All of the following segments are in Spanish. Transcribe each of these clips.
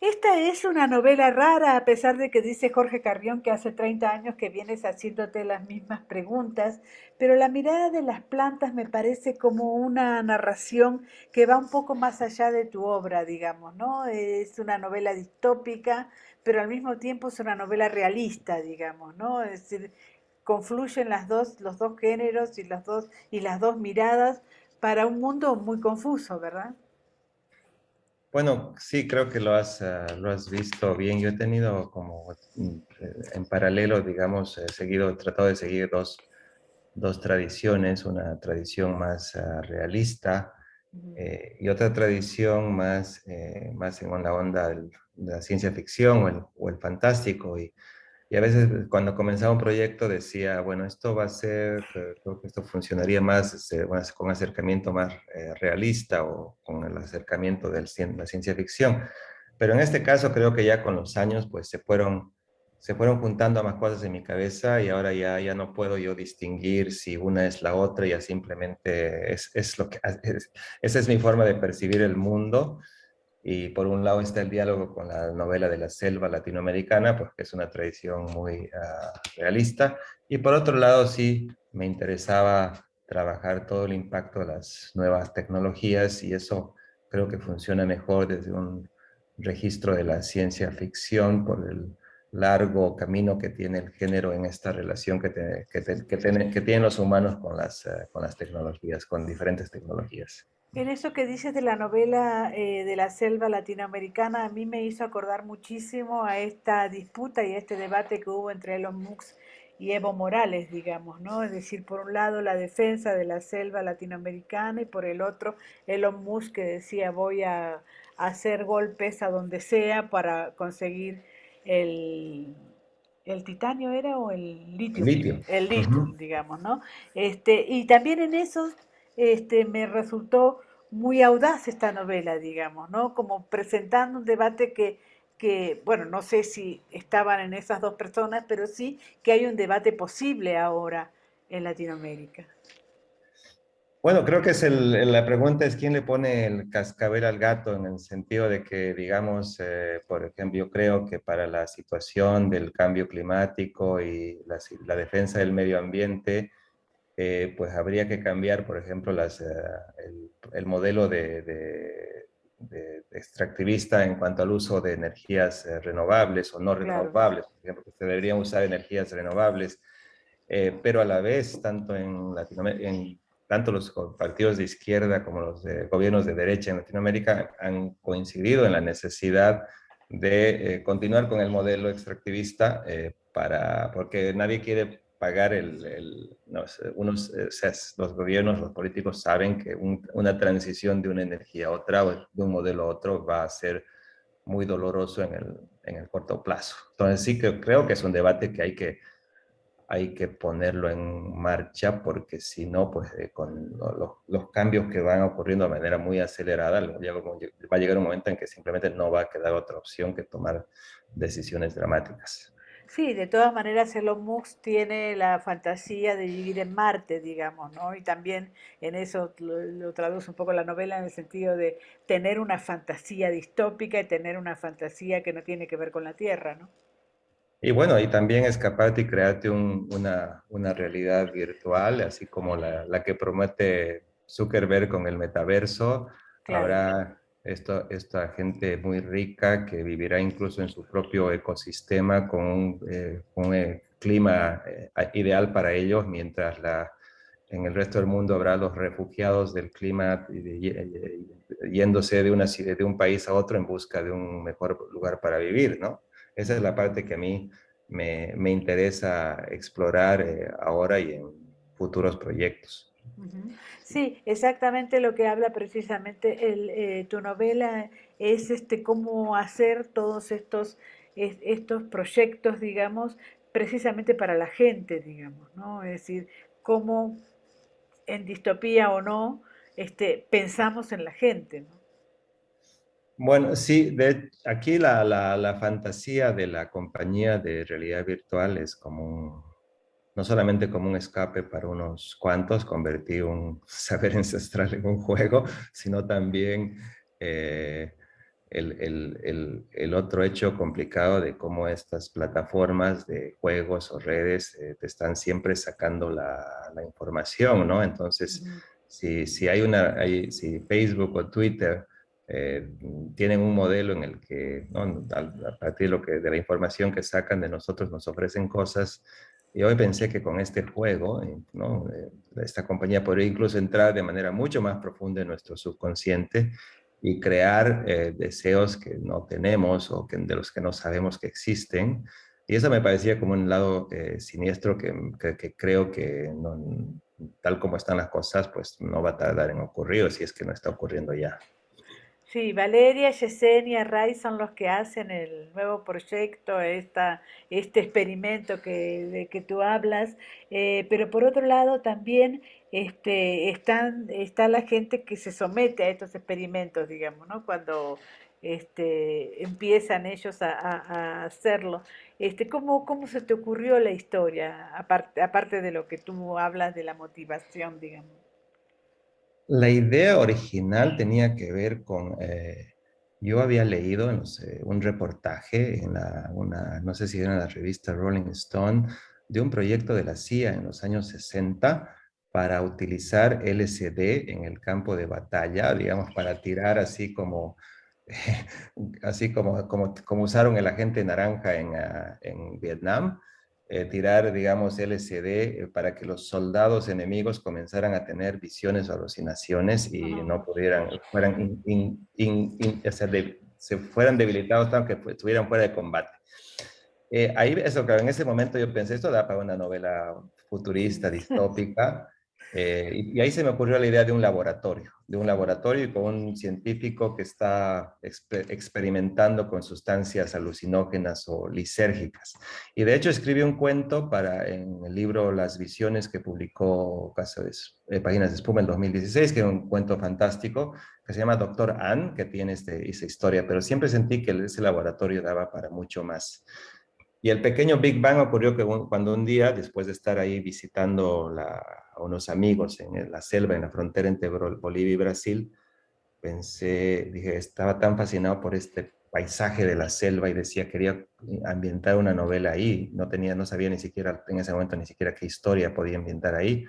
Esta es una novela rara, a pesar de que dice Jorge Carrión que hace 30 años que vienes haciéndote las mismas preguntas, pero la mirada de las plantas me parece como una narración que va un poco más allá de tu obra, digamos, ¿no? Es una novela distópica, pero al mismo tiempo es una novela realista, digamos, ¿no? Es decir, confluyen los dos géneros y las dos miradas para un mundo muy confuso, ¿verdad? Bueno, sí, creo que lo has visto bien. Yo he tenido como en paralelo, digamos, tratado de seguir dos tradiciones, una tradición más realista Ujú. y otra tradición más en la onda de la ciencia ficción o el fantástico. Y a veces cuando comenzaba un proyecto decía, bueno, esto va a ser, creo que esto funcionaría más con un acercamiento más realista o con el acercamiento de la ciencia ficción. Pero en este caso creo que ya con los años pues se fueron juntando más cosas en mi cabeza y ahora ya no puedo yo distinguir si una es la otra, ya simplemente es lo que, esa es mi forma de percibir el mundo. Y por un lado está el diálogo con la novela de la selva latinoamericana, pues que es una tradición muy realista. Y por otro lado sí me interesaba trabajar todo el impacto de las nuevas tecnologías y eso creo que funciona mejor desde un registro de la ciencia ficción por el largo camino que tiene el género en esta relación que tienen los humanos con las tecnologías, con diferentes tecnologías. En eso que dices de la novela de la selva latinoamericana, a mí me hizo acordar muchísimo a esta disputa y a este debate que hubo entre Elon Musk y Evo Morales, digamos, ¿no? Es decir, por un lado la defensa de la selva latinoamericana y por el otro Elon Musk que decía a hacer golpes a donde sea para conseguir el, el titanio era o El litio. el Ujú. litium, digamos, ¿no? Y también en eso me resultó muy audaz esta novela, digamos, ¿no? Como presentando un debate bueno, no sé si estaban en esas dos personas, pero sí que hay un debate posible ahora en Latinoamérica. Bueno, creo que la pregunta es quién le pone el cascabel al gato en el sentido de que, digamos, por ejemplo, yo creo que para la situación del cambio climático y la defensa del medio ambiente, pues habría que cambiar, por ejemplo, el modelo de extractivista en cuanto al uso de energías renovables o no Claro. renovables, por ejemplo, que se deberían usar energías renovables, pero a la vez, tanto los partidos de izquierda como los gobiernos de derecha en Latinoamérica han coincidido en la necesidad de continuar con el modelo extractivista porque nadie quiere pagar no sé, o sea, los gobiernos, los políticos saben que una transición de una energía a otra o de un modelo a otro va a ser muy doloroso en el corto plazo. Entonces sí que creo que es un debate que hay que ponerlo en marcha porque si no, pues con los cambios que van ocurriendo de manera muy acelerada, va a llegar un momento en que simplemente no va a quedar otra opción que tomar decisiones dramáticas. Sí, de todas maneras Elon Musk tiene la fantasía de vivir en Marte, digamos, ¿no? Y también en eso lo traduce un poco la novela en el sentido de tener una fantasía distópica y tener una fantasía que no tiene que ver con la Tierra, ¿no? Y bueno, y también escaparte y crearte una realidad virtual, así como la que promete Zuckerberg con el metaverso. Claro. Habrá esta gente muy rica que vivirá incluso en su propio ecosistema con un clima ideal para ellos, mientras en el resto del mundo habrá los refugiados del clima yéndose de un país a otro en busca de un mejor lugar para vivir, ¿no? Esa es la parte que a mí me interesa explorar ahora y en futuros proyectos. Ujú. Sí, exactamente lo que habla precisamente tu novela es cómo hacer todos estos proyectos, digamos, precisamente para la gente, digamos, ¿no? Es decir, cómo en distopía o no, pensamos en la gente, ¿no? Bueno, sí, aquí la fantasía de la compañía de realidad virtual es no solamente como un escape para unos cuantos, convertir un saber ancestral en un juego, sino también el otro hecho complicado de cómo estas plataformas de juegos o redes te están siempre sacando la información, ¿no? Entonces, Ujú. si si Facebook o Twitter eh, tienen un modelo en el que, ¿no? A partir de, de la información que sacan de nosotros nos ofrecen cosas. Y hoy pensé que con este juego, ¿no? Esta compañía podría incluso entrar de manera mucho más profunda en nuestro subconsciente y crear deseos que no tenemos o de los que no sabemos que existen. Y eso me parecía como un lado siniestro que creo que tal como están las cosas, pues no va a tardar en ocurrir, o si es que no está ocurriendo ya. Sí, Valeria, Yesenia, Ray son los que hacen el nuevo proyecto, este experimento de que tú hablas, pero por otro lado también está la gente que se somete a estos experimentos, digamos, ¿no? Cuando empiezan ellos a hacerlo. ¿Cómo se te ocurrió la historia, aparte de lo que tú hablas de la motivación, digamos? La idea original tenía que ver con, yo había leído no sé, un reportaje en no sé si era en la revista Rolling Stone, de un proyecto de la CIA en los años 60 para utilizar LSD en el campo de batalla, digamos, para tirar así como, así como usaron el agente naranja en Vietnam, tirar, digamos, LSD para que los soldados enemigos comenzaran a tener visiones o alucinaciones y no pudieran, fueran, o sea, se fueran debilitados tanto que estuvieran fuera de combate. Ahí, eso, claro, en ese momento yo pensé, esto da para una novela futurista, distópica, y ahí se me ocurrió la idea de un laboratorio y con un científico que está experimentando con sustancias alucinógenas o lisérgicas. Y de hecho escribí un cuento en el libro Las Visiones que publicó Casa de Páginas de Espuma en 2016, que es un cuento fantástico, que se llama Doctor Ann, que tiene esa historia, pero siempre sentí que ese laboratorio daba para mucho más. Y el pequeño Big Bang ocurrió cuando un día, después de estar ahí visitando a unos amigos en la selva, en la frontera entre Bolivia y Brasil, dije, estaba tan fascinado por este paisaje de la selva y decía, quería ambientar una novela ahí. No sabía ni siquiera, en ese momento, ni siquiera qué historia podía ambientar ahí,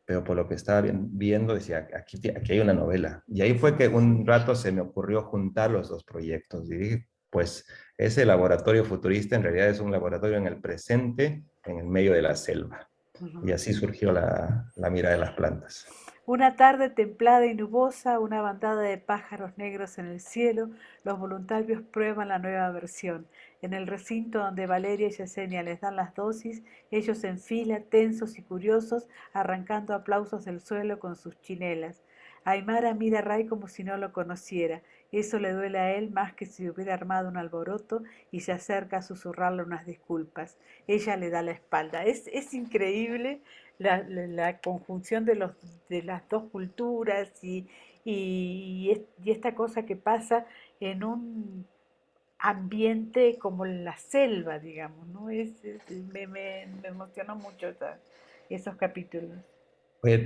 pero por lo que estaba viendo, decía, aquí hay una novela. Y ahí fue que un rato se me ocurrió juntar los dos proyectos. Y dije, pues ese laboratorio futurista en realidad es un laboratorio en el presente, en el medio de la selva. Y Ujú. así surgió la mira de las plantas. Una tarde templada y nubosa, una bandada de pájaros negros en el cielo, los voluntarios prueban la nueva versión. En el recinto donde Valeria y Yesenia les dan las dosis, ellos en fila, tensos y curiosos, arrancando aplausos del suelo con sus chinelas. Aymara mira a Ray como si no lo conociera. Eso le duele a él más que si hubiera armado un alboroto y se acerca a susurrarle unas disculpas. Ella le da la espalda. Es increíble la conjunción de las dos culturas y esta cosa que pasa en un ambiente como la selva, digamos, ¿no? Me emocionó mucho esos capítulos. Oye,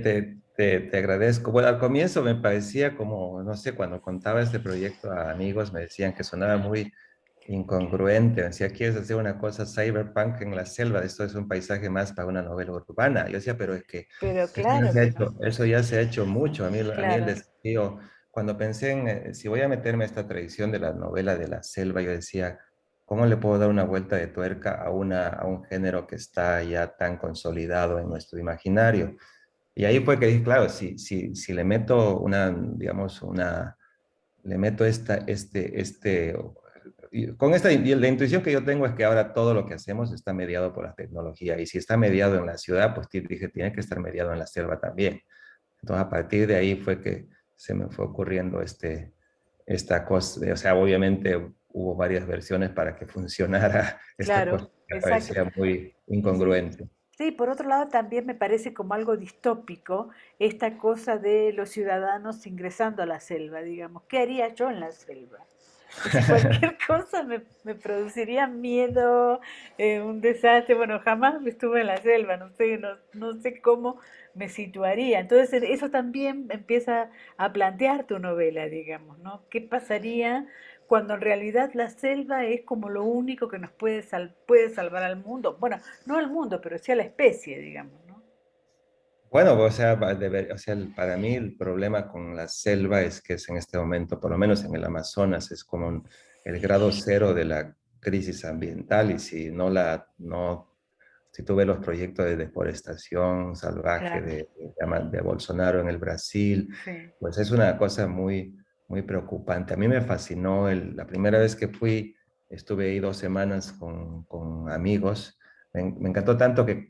te agradezco. Bueno, al comienzo me parecía como, no sé, cuando contaba este proyecto a amigos me decían que sonaba muy incongruente. Decía, ¿quieres hacer una cosa cyberpunk en la selva? Esto es un paisaje más para una novela urbana. Yo decía, pero es que Pero claro que no, eso ya se ha hecho mucho. A mí el claro. desafío, cuando pensé en si voy a meterme a esta tradición de la novela de la selva, yo decía, ¿cómo le puedo dar una vuelta de tuerca a un género que está ya tan consolidado en nuestro imaginario? Y ahí fue que dije, claro, si le meto digamos, le meto con y la intuición que yo tengo es que ahora todo lo que hacemos está mediado por la tecnología, y si está mediado en la ciudad, pues dije, tiene que estar mediado en la selva también. Entonces, a partir de ahí fue que se me fue ocurriendo esta cosa, o sea, obviamente hubo varias versiones para que funcionara esta cosa Claro, que exacto. parecía muy Sí. incongruente. Sí, por otro lado también me parece como algo distópico esta cosa de los ciudadanos ingresando a la selva, digamos. ¿Qué haría yo en la selva? Y si cualquier cosa me produciría miedo, un desastre, bueno, jamás estuve en la selva, no sé, no sé cómo me situaría. Entonces eso también empieza a plantear tu novela, digamos, ¿no? ¿Qué pasaría cuando en realidad la selva es como lo único que nos puede salvar al mundo? Bueno, no al mundo, pero sí a la especie, digamos, ¿no? Bueno, o sea, o sea, para mí el problema con la selva es que es en este momento, por lo menos en el Amazonas, es como el grado cero de la crisis ambiental y si no no, si tú ves los proyectos de deforestación salvaje Claro, de Bolsonaro en el Brasil, sí. pues es una cosa muy preocupante. A mí me fascinó, la primera vez que fui, estuve ahí 2 semanas con amigos. Me encantó tanto que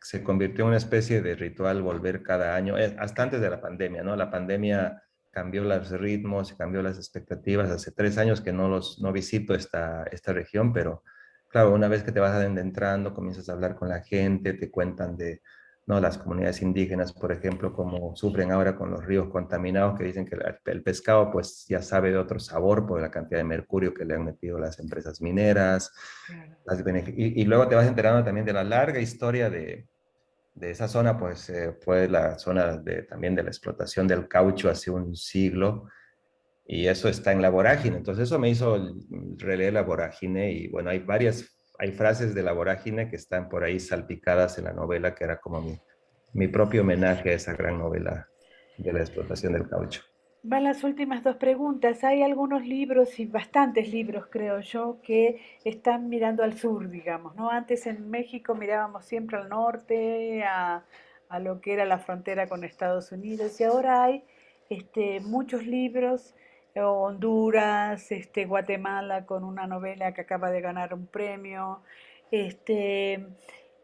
se convirtió en una especie de ritual volver cada año, hasta antes de la pandemia, ¿no? La pandemia cambió los ritmos, cambió las expectativas. Hace 3 años que no visito esta región, pero claro, una vez que te vas adentrando, comienzas a hablar con la gente, te cuentan de, ¿no? Las comunidades indígenas, por ejemplo, cómo sufren ahora con los ríos contaminados, que dicen que el pescado pues ya sabe de otro sabor por la cantidad de mercurio que le han metido las empresas mineras. Claro. Y luego te vas enterando también de la larga historia de esa zona, pues fue la zona también de la explotación del caucho hace un siglo, y eso está en la vorágine. Entonces eso me hizo releer la vorágine y bueno, hay frases de la vorágine que están por ahí salpicadas en la novela, que era como mi propio homenaje a esa gran novela de la explotación del caucho. Van las últimas dos preguntas. Hay algunos libros y bastantes libros, creo yo, que están mirando al sur, digamos, ¿no? Antes en México mirábamos siempre al norte, a lo que era la frontera con Estados Unidos, y ahora hay muchos libros, Honduras, Guatemala con una novela que acaba de ganar un premio. Este,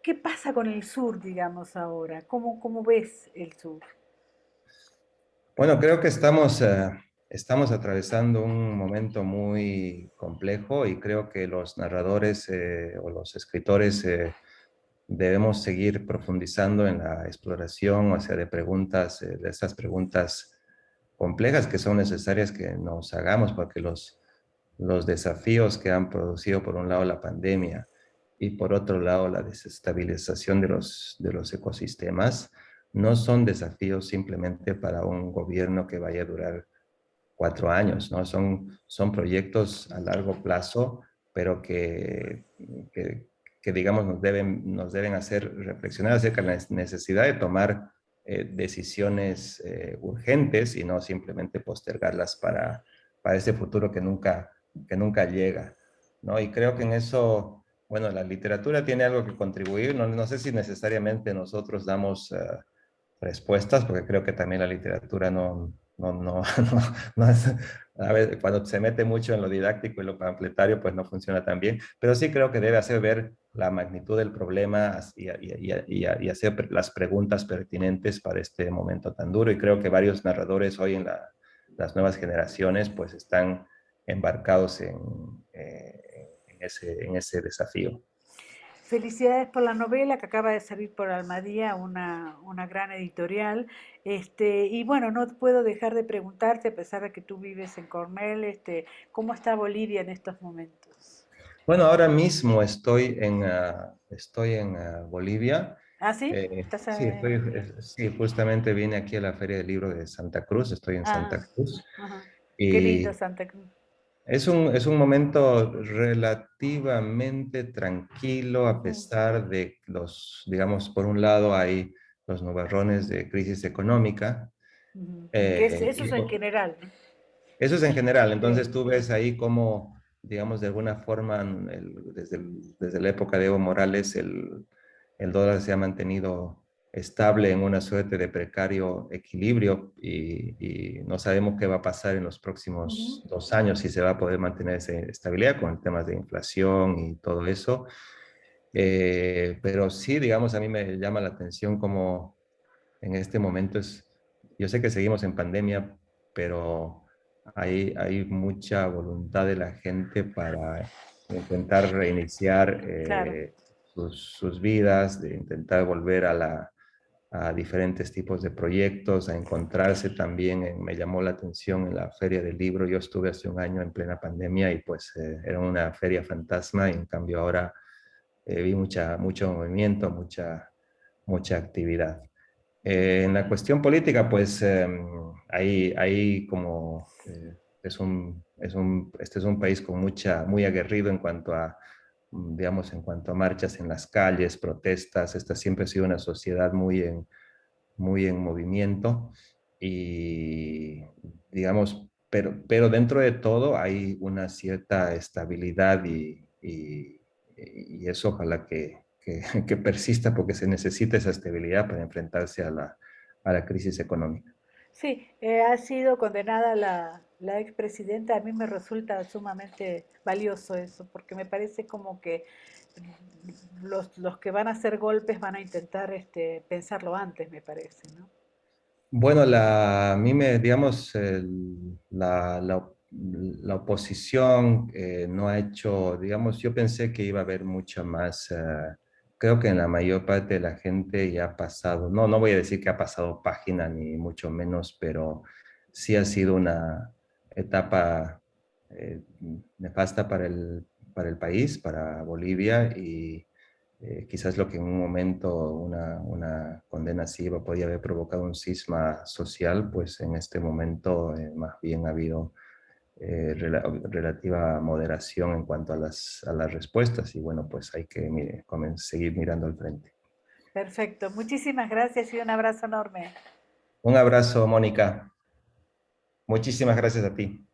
¿Qué pasa con el sur, digamos, ahora? ¿Cómo ves el sur? Bueno, creo que estamos atravesando un momento muy complejo y creo que los narradores o los escritores debemos seguir profundizando en la exploración, o sea, de preguntas, de estas preguntas complejas que son necesarias que nos hagamos, porque los desafíos que han producido, por un lado, la pandemia y por otro lado, la desestabilización de los ecosistemas, no son desafíos simplemente para un gobierno que vaya a durar 4 años, ¿no? Son proyectos a largo plazo, pero que, que digamos, nos deben hacer reflexionar acerca de la necesidad de tomar decisiones urgentes y no simplemente postergarlas para ese futuro que nunca llega, ¿no? Y creo que en eso, bueno, la literatura tiene algo que contribuir, no sé si necesariamente nosotros damos respuestas, porque creo que también la literatura no, no es, a ver, cuando se mete mucho en lo didáctico y lo pamfletario, pues no funciona tan bien, pero sí creo que debe hacer ver la magnitud del problema y hacer las preguntas pertinentes para este momento tan duro, y creo que varios narradores hoy las nuevas generaciones pues están embarcados en ese desafío. Felicidades por la novela que acaba de salir por Almadía, una gran editorial. Y bueno, no puedo dejar de preguntarte, a pesar de que tú vives en Cornell, ¿cómo está Bolivia en estos momentos? Bueno, ahora mismo estoy en Bolivia. ¿Ah, sí? ¿Estás Sí, sí, justamente vine aquí a la Feria del Libro de Santa Cruz, estoy en Ah, Santa Cruz. ajá. Qué lindo Y Santa Cruz. es un momento relativamente tranquilo, a Mm, pesar de digamos, por un lado hay los nubarrones de crisis económica. ujú. eh, Eso y es en por- general, ¿no? Eso es en general. Entonces Sí. tú ves ahí como, digamos, de alguna forma, desde la época de Evo Morales, el dólar se ha mantenido estable en una suerte de precario equilibrio y no sabemos qué va a pasar en los próximos Ujú. 2 años, si se va a poder mantener esa estabilidad con el tema de inflación y todo eso. Pero sí, digamos, a mí me llama la atención como en este momento yo sé que seguimos en pandemia, pero hay mucha voluntad de la gente para intentar reiniciar Claro. sus vidas, de intentar volver a diferentes tipos de proyectos, a encontrarse también. Me llamó la atención en la Feria del Libro. Yo estuve hace un año en plena pandemia y pues era una feria fantasma, y en cambio ahora vi mucho movimiento, mucha actividad. En la cuestión política, pues ahí como este es un país con muy aguerrido en cuanto a, digamos, en cuanto a marchas en las calles, protestas. Esta siempre ha sido una sociedad muy en movimiento y, digamos, pero dentro de todo hay una cierta estabilidad y eso ojalá que persista, porque se necesita esa estabilidad para enfrentarse a la crisis económica. Sí, ha sido condenada la expresidenta. A mí me resulta sumamente valioso eso, porque me parece como que los que van a hacer golpes van a intentar pensarlo antes, me parece, ¿no? Bueno, a mí digamos, la oposición no ha hecho, digamos, yo pensé que iba a haber mucha más, creo que en la mayor parte de la gente ya ha pasado, no voy a decir que ha pasado página ni mucho menos, pero sí ha sido una etapa nefasta para el país, para Bolivia, y quizás lo que en un momento una condena así podía haber provocado un cisma social, pues en este momento más bien ha habido relativa moderación en cuanto a a las respuestas, y bueno, pues hay que seguir mirando al frente. Perfecto. Muchísimas gracias y un abrazo enorme. Un abrazo, Mónica. Muchísimas gracias a ti.